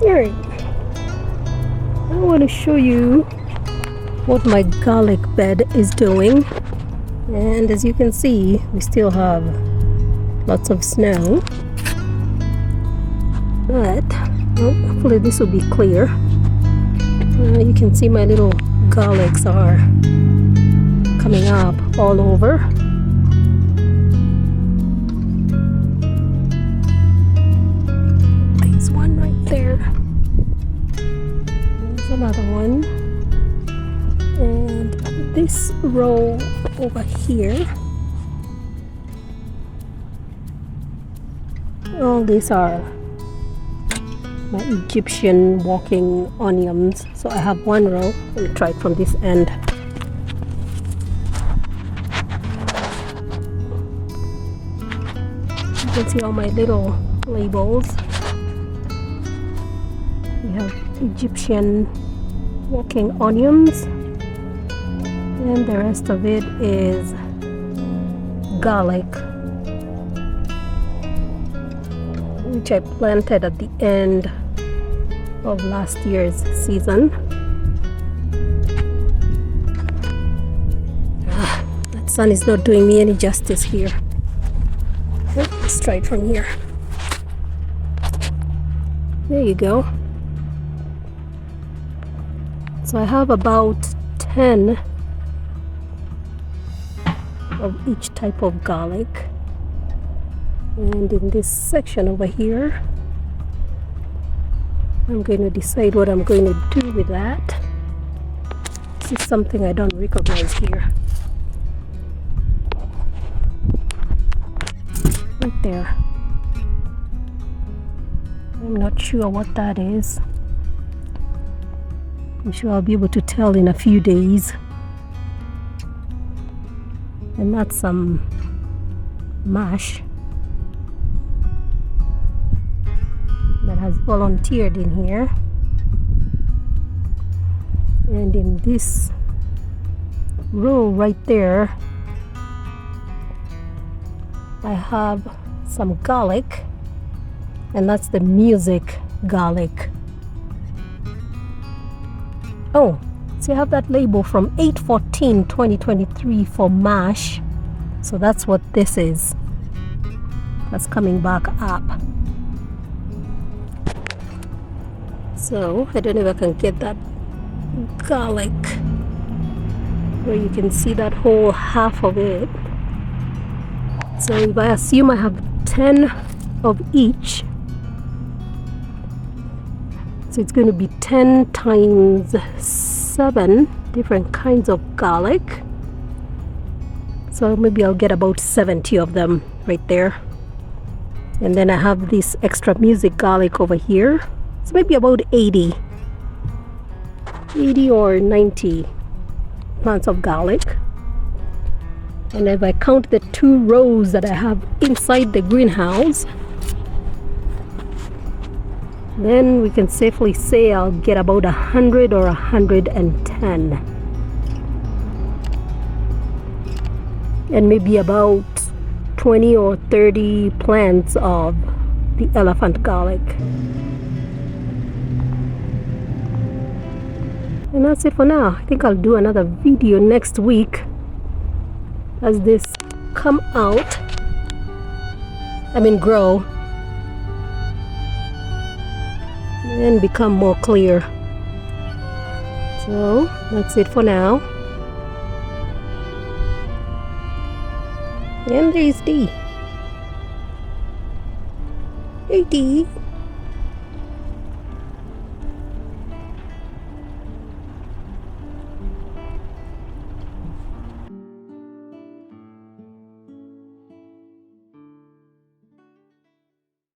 Alright, I want to show you what my garlic bed is doing. And as you can see, we still have lots of snow, but hopefully this will be clear. You can see my little garlics are coming up all over. There's one right there. There's another one. And this row over here, all these are my Egyptian walking onions. So I have one row. Let me try it from this end. You can see all my little labels. We have Egyptian walking onions, and the rest of it is garlic, which I planted at the end of last year's season. That sun is not doing me any justice here. Let's try it from here. There you go. So I have about 10 of each type of garlic, and in this section over here I'm going to decide what I'm going to do with that. This is something I don't recognize here. Right there. I'm not sure what that is. I'm sure I'll be able to tell in a few days. And that's some Mache that has volunteered in here. And in this row right there, I have some garlic, and that's the music garlic. Oh, so you have that label from 8/14/2023 for Mache. So that's what this is. That's coming back up. So I don't know if I can get that garlic where you can see that whole half of it. So if I assume I have 10 of each, so it's going to be 10 times 7 different kinds of garlic. So maybe I'll get about 70 of them right there. And then I have this extra music garlic over here. So maybe about 80 or 90 plants of garlic. And if I count the 2 rows that I have inside the greenhouse, then we can safely say I'll get about 100 or 110. And maybe about 20 or 30 plants of the elephant garlic. And that's it for now. I think I'll do another video next week as this come out, grow and become more clear. So that's it for now. And there's Dee. Hey Dee.